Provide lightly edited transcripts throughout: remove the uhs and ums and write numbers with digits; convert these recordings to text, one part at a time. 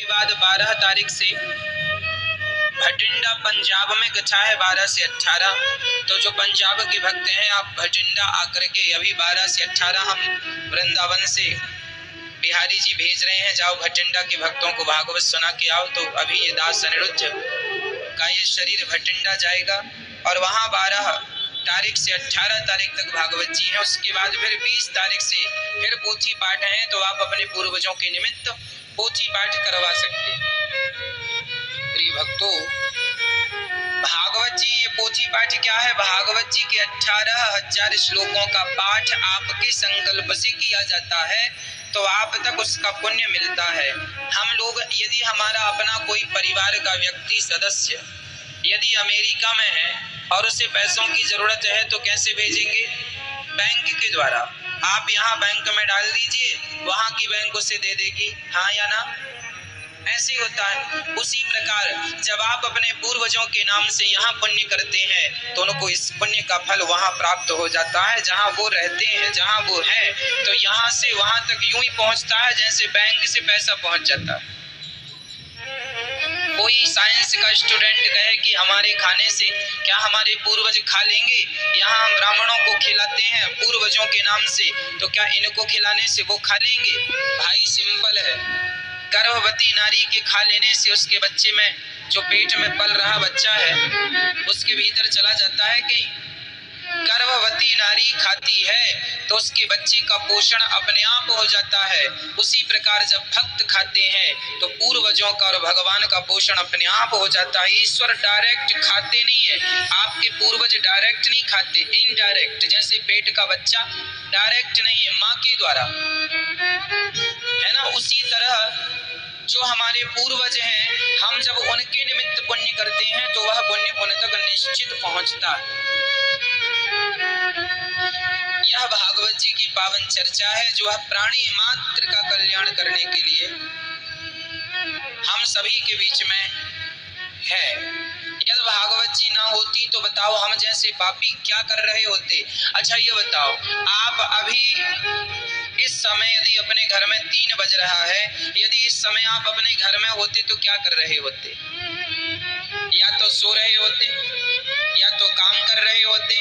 उसके बाद 12 तारीख से भटिंडा पंजाब में कथा है 12 से 18। तो जो पंजाब के भक्त हैं आप भटिंडा आकर के अभी 12 से 18 हम वृंदावन से बिहारी जी भेज रहे हैं, जाओ भटिंडा के भक्तों को भागवत सुना के आओ। तो अभी ये दास अनिरुद्ध का ये शरीर भटिंडा जाएगा और वहाँ 12 तारीख से 18 तारीख तक भागवत जी हैं। उसके बाद फिर 20 तारीख से फिर पोथी पाठ है, तो आप अपने पूर्वजों के निमित्त पोथी पाठ करवा सकते हैं। प्रिय भक्तों, भागवत जी ये पोथी पाठ क्या है? भागवत जी के 18,000 श्लोकों का पाठ आपके संकल्प से किया जाता है तो आप तक उसका पुण्य मिलता है। हम लोग यदि हमारा अपना कोई परिवार का व्यक्ति सदस्य यदि अमेरिका में है और उसे पैसों की जरूरत है तो कैसे भेजेंगे? बैंक के द्वारा। आप यहाँ बैंक में डाल दीजिए, वहाँ की बैंक उसे दे देगी, हाँ या ना? ऐसे होता है। उसी प्रकार जब आप अपने पूर्वजों के नाम से यहाँ पुण्य करते हैं तो उनको इस पुण्य का फल वहाँ प्राप्त हो जाता है जहाँ वो रहते हैं, जहाँ वो है। तो यहाँ से वहाँ तक यूं ही पहुँचता है जैसे बैंक से पैसा पहुँच जाता है। कोई साइंस का स्टूडेंट कहे कि हमारे खाने से क्या हमारे पूर्वज खा लेंगे? यहाँ हम ब्राह्मणों को खिलाते हैं पूर्वजों के नाम से, तो क्या इनको खिलाने से वो खा लेंगे? भाई सिंपल है, गर्भवती नारी के खा लेने से उसके बच्चे में जो पेट में पल रहा बच्चा है उसके भीतर चला जाता है कि गर्भवती नारी खाती है तो उसके बच्चे का पोषण अपने आप हो जाता है। उसी प्रकार जब भक्त खाते हैं तो पूर्वजों का और भगवान का पोषण अपने आप हो जाता है। ईश्वर डायरेक्ट खाते नहीं है, आपके पूर्वज डायरेक्ट नहीं खाते, इनडायरेक्ट। जैसे पेट का बच्चा डायरेक्ट नहीं है, माँ के द्वारा, है ना? उसी तरह जो हमारे पूर्वज हैं, हम जब उनके निमित्त पुण्य करते हैं तो वह पुण्य उन तक निश्चित पहुंचता है। यह भागवत जी की पावन चर्चा है जो है प्राणी मात्र का कल्याण करने के लिए हम सभी के बीच में है। यदि भागवत जी ना होती तो बताओ हम जैसे पापी क्या कर रहे होते? अच्छा ये बताओ, आप अभी इस समय यदि अपने घर में 3 बज रहा है, यदि इस समय आप अपने घर में होते तो क्या कर रहे होते? या तो सो रहे होते, या तो काम कर रहे होते,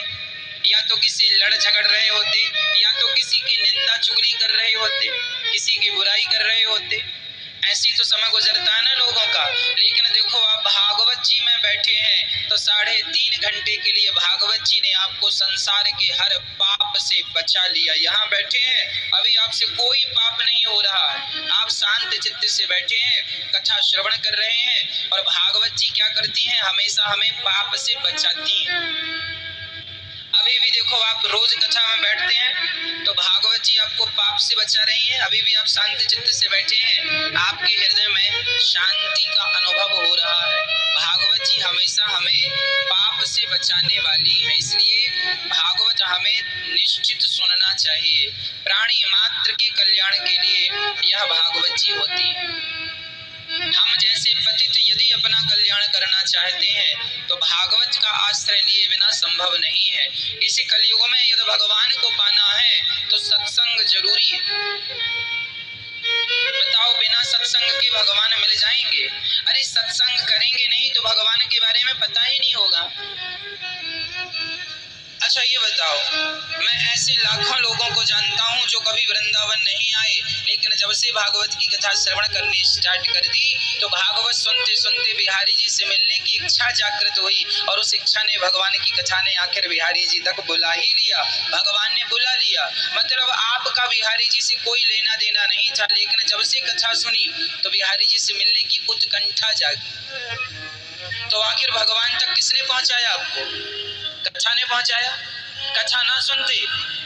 या तो किसी लड़ झगड़ रहे होते, या तो किसी की निंदा चुगली कर रहे होते, किसी की बुराई कर रहे होते। ऐसी तो समय गुजरता है ना लोगों का। लेकिन देखो आप भागवत जी में बैठे हैं तो 3.5 घंटे के लिए भागवत जी ने आपको संसार के हर पाप से बचा लिया। यहाँ बैठे हैं, अभी आपसे कोई पाप नहीं हो रहा है, आप शांत चित्त से बैठे हैं, कथा श्रवण कर रहे हैं। और भागवत जी क्या करती हैं? हमेशा हमें पाप से बचाती हैं। अभी भी देखो आप रोज कथा में बैठते हैं तो भागवत जी आपको पाप से बचा रही हैं। अभी भी आप शांत चित्त से बैठे हैं, आपके हृदय में शांति का अनुभव हो रहा है। भागवत जी हमेशा हमें पाप से बचाने वाली है, इसलिए भागवत हमें निश्चित सुनना चाहिए। प्राणी मात्र के कल्याण के लिए यह भागवत जी होती है। हम जैसे पतित यदि अपना कल्याण करना चाहते हैं तो भागवत का आश्रय लिए बिना संभव नहीं है। इस कलयुग में यदि भगवान को पाना है तो सत्संग जरूरी है। बताओ बिना सत्संग के भगवान मिल जाएंगे? अरे सत्संग करेंगे नहीं तो भगवान के बारे में पता ही नहीं होगा। अच्छा ये बताओ, मैं ऐसे लाखों लोगों को जानता हूँ जो कभी वृंदावन नहीं आए, लेकिन जब से भागवत की कथा श्रवण करनी स्टार्ट कर दी तो भागवत सुनते सुनते बिहारी जी से मिलने की इच्छा जागृत हुई और उस इच्छा ने, भगवान की कथा ने आखिर बिहारी जी तक बुला ही लिया, भगवान ने बुला लिया। मतलब आपका बिहारी जी से कोई लेना देना नहीं था, लेकिन जब से कथा सुनी तो बिहारी जी से मिलने की उत्कंठा जागी। तो आखिर भगवान तक किसने पहुंचाया आपको? कथा ने पहुंचाया। कथा ना सुनते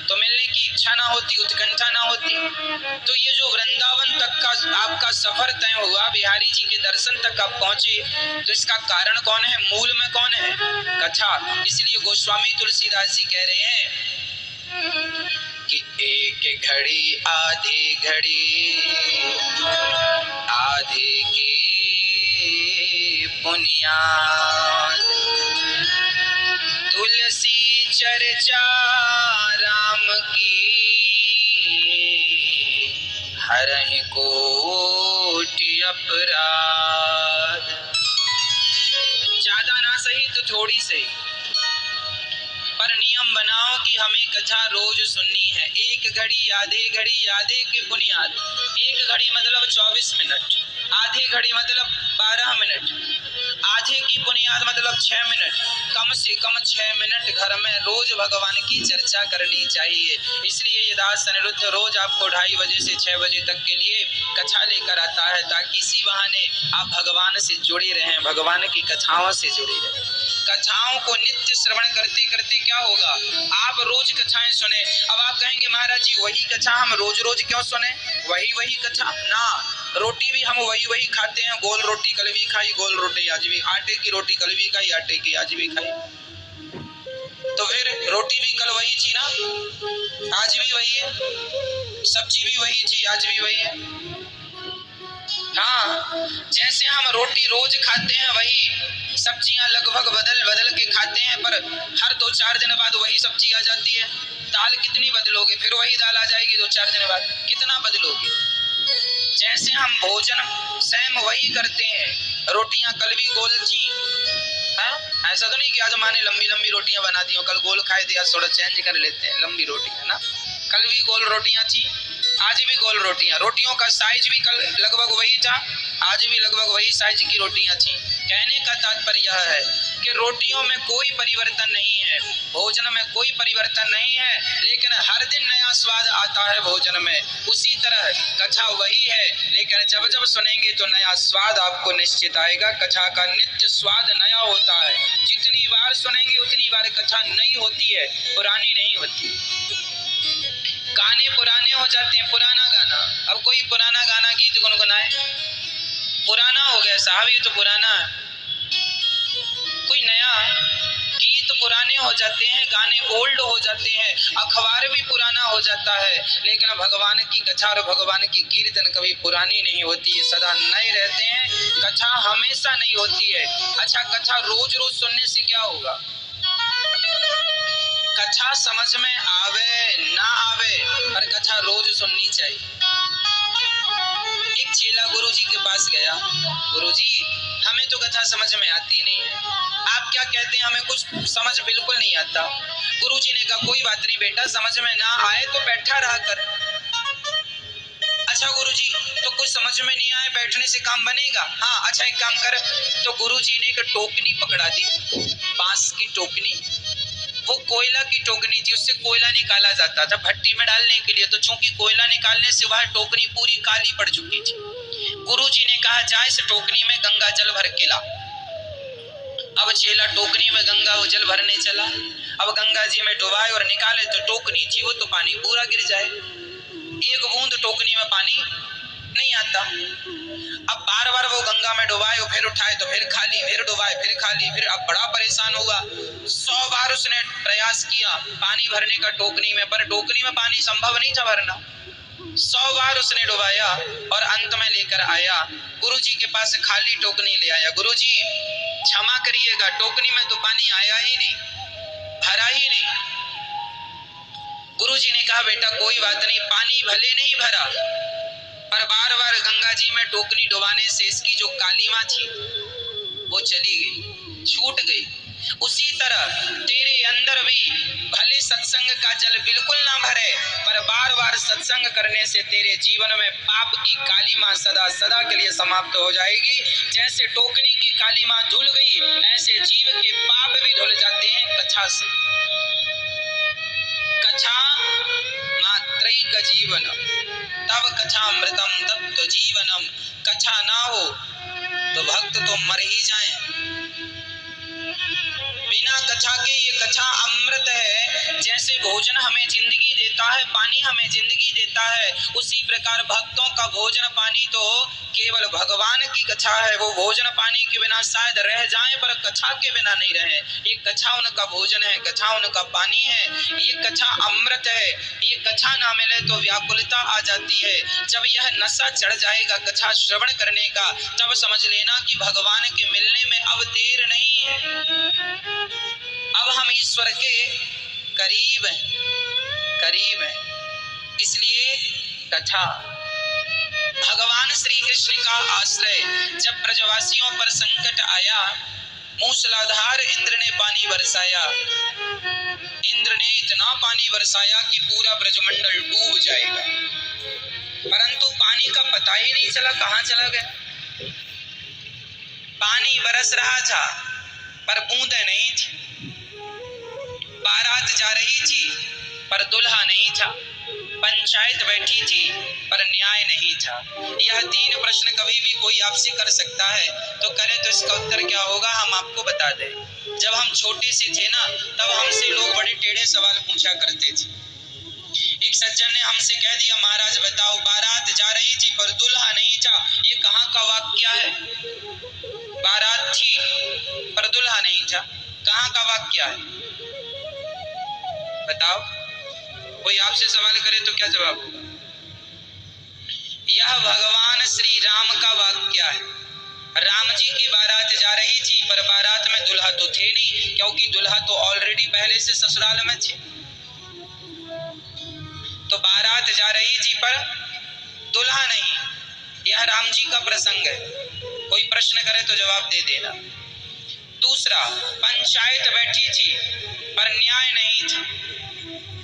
तो मिलने की इच्छा ना होती, उत्कंठा ना होती। तो ये जो वृंदावन तक का आपका सफर तय हुआ, बिहारी जी के दर्शन तक आप पहुंचे, तो इसका कारण कौन है? मूल में कौन है? कथा। इसलिए गोस्वामी तुलसीदास जी कह रहे हैं कि एक घड़ी आधी घड़ी आधे के पुनिया, तुलसी चर्चा राम की हरहि कोटि अपराध। ज्यादा ना सही तो थोड़ी सही, पर नियम बनाओ कि हमें कथा रोज सुननी है। एक घड़ी आधे के बुनियाद, एक घड़ी मतलब 24 मिनट, आधी घड़ी मतलब 12 मिनट, आधे की बुनियाद मतलब 6 मिनट, कम से कम 6 मिनट घर में रोज भगवान की चर्चा करनी चाहिए। इसलिए ये दास अनिरुद्ध रोज आपको 2:30 बजे से 6 बजे तक के लिए कथा लेकर आता है, ताकि इसी बहाने आप भगवान से जुड़े रहें, भगवान की कथाओं से जुड़े रहें। कथाओं को नित्य श्रवण करते करते क्या होगा, आप रोज कथाएं सुने। अब आप कहेंगे महाराज जी वही कथा हम रोज रोज क्यों सुने, वही कथा ना। रोटी भी हम वही खाते हैं, गोल रोटी कल भी खाई, गोल रोटी आज भी, आटे की रोटी कल भी खाई, आटे की आज भी खाई, तो फिर रोटी भी कल वही थी ना, आज भी वही है, सब्जी भी वही थी, आज भी वही है। हाँ, जैसे हम रोटी रोज खाते हैं, वही सब्जियां लगभग बदल के खाते हैं, पर हर 2-4 दिन बाद वही सब्जी आ जाती है। दाल कितनी बदलोगे, फिर वही दाल आ जाएगी 2-4 दिन बाद, कितना बदलोगे। जैसे हम भोजन सेम वही करते हैं, रोटियां कल भी गोल थी, ऐसा तो नहीं कि आज माँ ने लंबी रोटियां बना दी, कल गोल खाए थे, आज थोड़ा चेंज कर लेते हैं, लंबी रोटियां ना। कल भी गोल रोटियां थी, आज भी गोल रोटियां, रोटियों का साइज भी कल लगभग वही था, आज भी लगभग वही साइज की रोटियां थी। कहने का तात्पर्य यह है कि रोटियों में कोई परिवर्तन नहीं है, भोजन में कोई परिवर्तन नहीं है, लेकिन हर दिन नया स्वाद आता है भोजन में। उसी तरह कथा वही है, लेकिन जब जब सुनेंगे तो नया स्वाद आपको निश्चित आएगा। कथा का नित्य स्वाद नया होता है, जितनी बार सुनेंगे उतनी बार कथा नई होती है, पुरानी नहीं होती। गाने पुराने हो जाते हैं, पुराना गाना, अब कोई पुराना गाना गीत गुनगुनाए, पुराना हो गया साहब, ये तो पुराना है। कोई नया गीत पुराने हो जाते हैं, गाने ओल्ड हो जाते हैं, अखबार भी पुराना हो जाता है, लेकिन भगवान की कथा और भगवान की कीर्तन कभी पुरानी नहीं होती, सदा नए रहते हैं। कथा हमेशा नई होती है। अच्छा, कथा रोज रोज सुनने से क्या होगा, कथा समझ में आवे ना आवे, पर कथा रोज सुननी चाहिए। एक चेला गुरुजी के पास गया, गुरुजी हमें तो कथा समझ में आती नहीं है, आप क्या कहते हैं, हमें कुछ समझ बिल्कुल नहीं आता। गुरुजी ने कहा कोई बात नहीं बेटा, समझ में ना आए तो बैठा रहा कर। अच्छा गुरुजी, तो कुछ समझ में नहीं आए, बैठने से काम बनेगा? हाँ, अच्छा एक काम कर। तो गुरुजी ने एक टोकनी पकड़ा दी, बांस की टोकनी, वो कोयला की टोकनी थी, उससे कोयला निकाला जाता था भट्टी में डालने के लिए। तो चूंकि कोयला निकालने से वह टोकनी पूरी काली पड़ चुकी थी। गुरुजी ने कहा जा इस टोकनी में गंगा जल भर के ला। अब चेला टोकनी में गंगा जल भरने चला। अब गंगा जी में डुबाए और निकाले तो टोकनी थी वो तो पानी पूरा गिर जाए, एक बूंद टोकनी में पानी नहीं आता। अब बार बार वो गंगा में डुबाए, फिर उठाए तो फिर खाली, फिर डुबाए फिर खाली, फिर अब बड़ा परेशान हुआ। 100 बार उसने प्रयास किया पानी भरने का टोकनी में, पर टोकनी में पानी संभव नहीं था भरना। 100 बार उसने डुबाया और अंत में लेकर आया गुरुजी के पास, खाली टोकनी ले आया। गुरुजी क्षमा करिएगा, टोकनी में तो पानी आया ही नहीं, भरा ही नहीं। गुरुजी ने कहा बेटा कोई बात नहीं, पानी भले नहीं भरा, पर बार बार गंगा जी में टोकनी डुबाने से इसकी जो कालिमा थी वो चली गई, छूट गई। उसी तरह तेरे अंदर भी भले सत्संग का जल बिल्कुल ना भरे, पर बार बार सत्संग करने से तेरे जीवन में पाप की कालिमा सदा सदा के लिए समाप्त हो जाएगी। जैसे टोकनी की कालिमा धुल गई, ऐसे जीव के पाप भी धुल जाते हैं कथा से। कथा मात्रैक जीवन तब कथामृतम तत्व जीवनम। कथा ना हो तो भक्त तो मर ही जाएं। बिना कथा के ये कथा अमृत है। जैसे भोजन हमें जिंदगी देता है, पानी हमें जिंदगी देता है, उसी प्रकार भक्तों का भोजन पानी तो केवल भगवान की कथा है। वो भोजन पानी के बिना शायद रह जाएं, पर कथा के बिना नहीं रहे। ये कथा उनका भोजन है, कथा उनका पानी है, ये कथा अमृत है। ये कथा ना मिले तो व्याकुलता आ जाती है। जब यह नशा चढ़ जाएगा कथा श्रवण करने का, तब समझ लेना कि भगवान के मिलने में अब देर नहीं है। अब हम ईश्वर के करीब हैं, करीब हैं। इसलिए कथा भगवान श्री कृष्ण का आश्रय। जब ब्रजवासियों पर संकट आया, मूसलाधार इंद्र ने पानी बरसाया। इंद्र ने इतना पानी बरसाया कि पूरा ब्रजमंडल डूब जाएगा, परंतु पानी का पता ही नहीं चला कहां चला गया। पानी बरस रहा था पर बूंदें नहीं थी। बारात जा रही थी पर दुल्हा नहीं था। पंचायत बैठी थी पर न्याय नहीं था। यह 3 प्रश्न कभी भी कोई आपसे कर सकता है, तो करे तो इसका उत्तर क्या होगा हम आपको बता दें। जब हम छोटे से थे ना, तब हमसे लोग बड़े टेढ़े सवाल पूछा करते थे। एक सज्जन ने हमसे कह दिया, महाराज बताओ, बारात जा रही थी पर दुल्हा नहीं था, ये कहाँ का वाक्य है? बारात थी पर दुल्हा नहीं था, कहाँ का वाक्य है? बताओ। कोई आपसे सवाल करे तो क्या जवाब होगा? यह भगवान श्री राम का वाक्य है। राम जी की बारात जा रही थी पर बारात में दुल्हा तो थे नहीं, क्योंकि दुल्हा तो ऑलरेडी पहले से ससुराल में थे। तो बारात जा रही थी पर दुल्हा नहीं। यह राम जी का प्रसंग है। कोई प्रश्न करे तो जवाब दे देना। दूसरा, पंचायत बैठी थी पर न्याय नहीं था।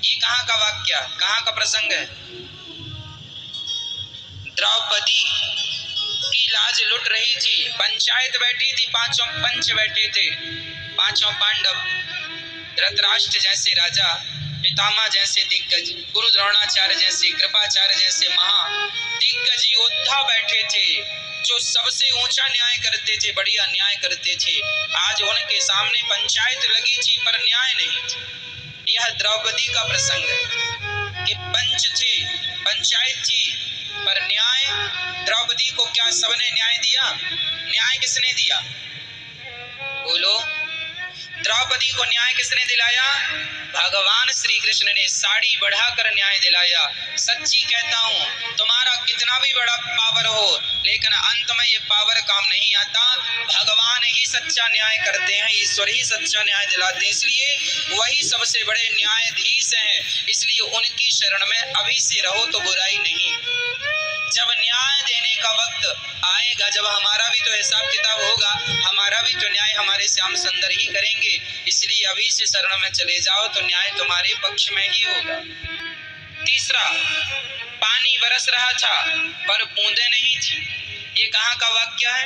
ये कहाँ का वाक्य, कहाँ का प्रसंग है? द्रौपदी की लाज लुट रही थी। पंचायत बैठी थी, 5 पंच बैठे थे, 5 पांडव, धृतराष्ट्र जैसे राजा, पितामह जैसे दिग्गज, गुरु द्रोणाचार्य जैसे, कृपाचार्य जैसे महा दिग्गज योद्धा बैठे थे, जो सबसे ऊंचा न्याय करते थे, बढ़िया न्याय करते थे। आज उनके सामने पंचायत लगी थी पर न्याय नहीं था। यह द्रौपदी का प्रसंग है कि पंच थे, पंचायत थी पर न्याय। द्रौपदी को क्या सबने न्याय दिया? न्याय किसने दिया? बोलो। द्रौपदी को न्याय किसने दिलाया? भगवान श्री कृष्ण ने साड़ी बढ़ाकर न्याय दिलाया। सच्ची कहता हूँ, तुम्हारा कितना भी बड़ा पावर हो, लेकिन अंत में ये पावर काम नहीं आता। भगवान ही सच्चा न्याय करते हैं, ईश्वर ही सच्चा न्याय दिलाते हैं, इसलिए वही सबसे बड़े न्यायाधीश हैं। इसलिए उनकी शरण में अभी से रहो तो बुराई नहीं। जब न्याय देने का वक्त आएगा, जब हमारा भी तो हिसाब किताब होगा, हमारा भी तो न्याय हमारे श्याम सुंदर ही करेंगे। इसलिए अभी से शरण में चले जाओ तो न्याय तुम्हारे पक्ष में ही होगा। तीसरा, पानी बरस रहा था पर बूंदें नहीं थी। ये कहाँ का वाक्य है?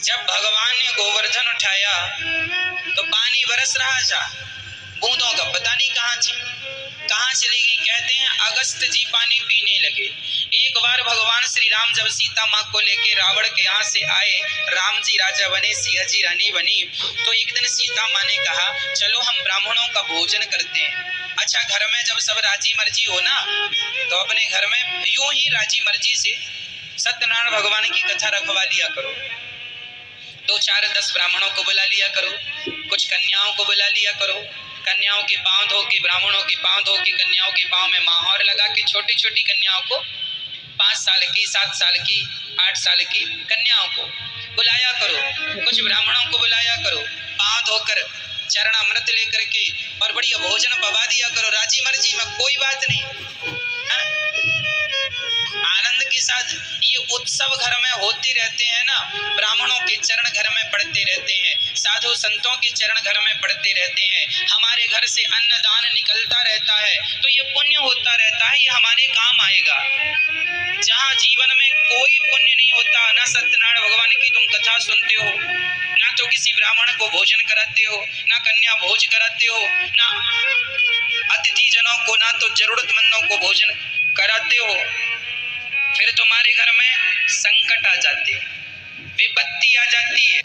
जब भगवान ने गोवर्धन उठाया तो पानी बरस रहा था, बूंदों का पता नहीं कहाँ थी, कहाँ चली गई। कहते हैं अगस्त जी पानी पीने लगे। एक बार भगवान श्री राम जब सीता माँ को लेके रावण के यहाँ से आए, राम जी राजा बने, सिया जी रानी बनी, तो एक दिन सीता माँ ने कहा चलो हम ब्राह्मणों का भोजन करते हैं। अच्छा, घर में जब सब राजी मर्जी हो ना, तो अपने घर में यूं ही राजी मर्जी से सत्यनारायण भगवान की कथा रखवा लिया करो। 2, 4, 10 ब्राह्मणों को बुला लिया करो, कुछ कन्याओं को बुला लिया करो। कन्याओं के पांव धो के, ब्राह्मणों के पांव धो के, कन्याओं के पांव में माहौर लगा के, छोटी छोटी कन्याओं को, 5 साल की, 7 साल की, 8 साल की कन्याओं को बुलाया करो। कुछ ब्राह्मणों को बुलाया करो, पांव धोकर चरण अमृत लेकर के और बढ़िया भोजन पवा दिया करो। राजी मर्जी में कोई बात नहीं, आनंद के साथ। ये उत्सव घर में होते रहते हैं ना, ब्राह्मणों के चरण घर में पड़ते रहते हैं, साधु संतों के चरण घर में पड़ते रहते हैं, हमारे घर से अन्नदान निकलता रहता है, तो ये पुण्य होता रहता है, ये हमारे काम आएगा। जहाँ जीवन में कोई पुण्य नहीं होता, ना सत्यनारायण भगवान की तुम कथा सुनते हो, ना तो किसी ब्राह्मण को भोजन कराते हो, ना कन्या भोज कराते हो, ना अतिथि जनों को, ना तो जरूरतमंदों को भोजन कराते हो, फिर तुम्हारे घर में संकट आ जाते, विपत्ति आ जाती है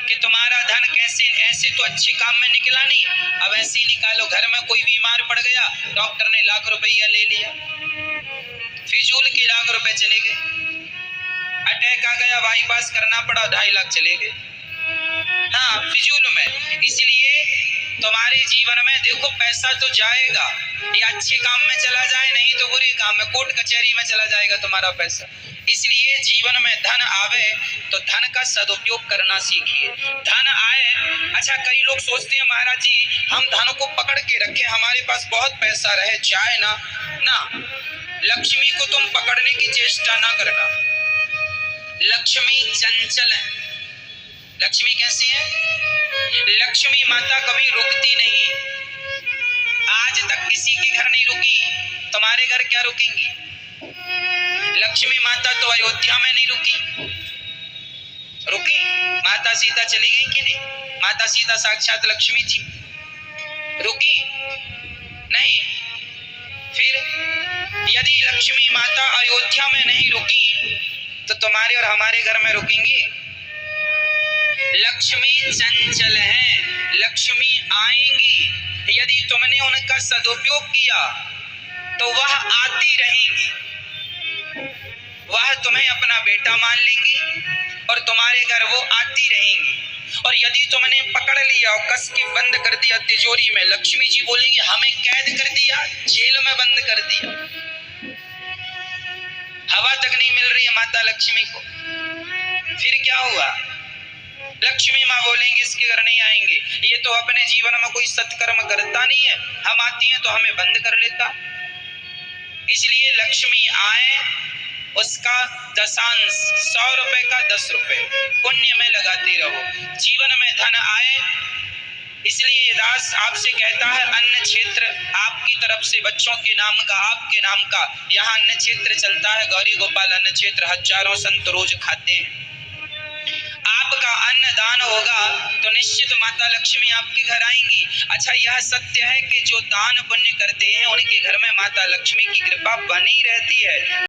कि तुम्हारा धन कैसे, ऐसे तो अच्छे काम में निकला नहीं, अब ऐसे ही निकालो। घर में कोई बीमार पड़ गया, डॉक्टर ने लाख रुपया ले लिया, फिजूल के लाख रुपए चले गए। अटैक आ गया, बाईपास करना पड़ा, 2.5 लाख चले गए। हाँ, फिजूल में। इसलिए तुम्हारे जीवन में देखो पैसा तो जाएगा, ये अच्छे काम में चला जाए, नहीं तो बुरे काम में, कोर्ट कचहरी में चला जाएगा तुम्हारा पैसा। इसलिए जीवन में धन आवे तो धन का सदुपयोग करना सीखिए। धन आए, अच्छा कई लोग सोचते हैं महाराज जी हम धन को पकड़ के रखें, हमारे पास बहुत पैसा रहे, जाए ना, लक्ष्मी को तुम पकड़ने की चेष्टा ना करना। लक्ष्मी चंचल है। लक्ष्मी कैसी है? लक्ष्मी माता कभी रुकती नहीं। आज तक किसी के घर नहीं रुकी, तुम्हारे घर क्या रुकेंगी? लक्ष्मी माता तो अयोध्या में नहीं रुकी, रुकी? माता सीता चली गई कि नहीं? माता सीता साक्षात लक्ष्मी थी, रुकी नहीं? फिर यदि लक्ष्मी माता अयोध्या में नहीं रुकी तो तुम्हारे और हमारे घर में रुकेंगी? लक्ष्मी चंचल है, लक्ष्मी आएंगी। यदि तुमने उनका सदुपयोग किया तो वह आती रहेंगी, वह तुम्हें अपना बेटा मान लेंगी और तुम्हारे घर वो आती रहेंगी। और यदि तुमने पकड़ लिया और कस के बंद कर दिया तिजोरी में, लक्ष्मी जी बोलेंगी हमें कैद कर दिया, जेल में बंद कर दिया। हवा तक नहीं मिल रही है माता लक्ष्मी को, फिर क्या हुआ? लक्ष्मी माँ बोलेंगे इसके घर नहीं आएंगे, ये तो अपने जीवन में कोई सत्कर्म करता नहीं है, हम आती हैं तो हमें बंद कर लेता। इसलिए लक्ष्मी आए, उसका दशांश 100 रुपए का 10 रुपए पुण्य में लगाते रहो। जीवन में धन आए, इसलिए ये दास आपसे कहता है अन्न क्षेत्र आपकी तरफ से बच्चों के नाम का, आपके नाम का यहाँ अन्न क्षेत्र चलता है। गौरी गोपाल अन्न क्षेत्र हजारों संत रोज खाते हैं। आपका अन्न दान होगा तो निश्चित माता लक्ष्मी आपके घर आएंगी। अच्छा, यह सत्य है कि जो दान पुण्य करते हैं उनके घर में माता लक्ष्मी की कृपा बनी रहती है।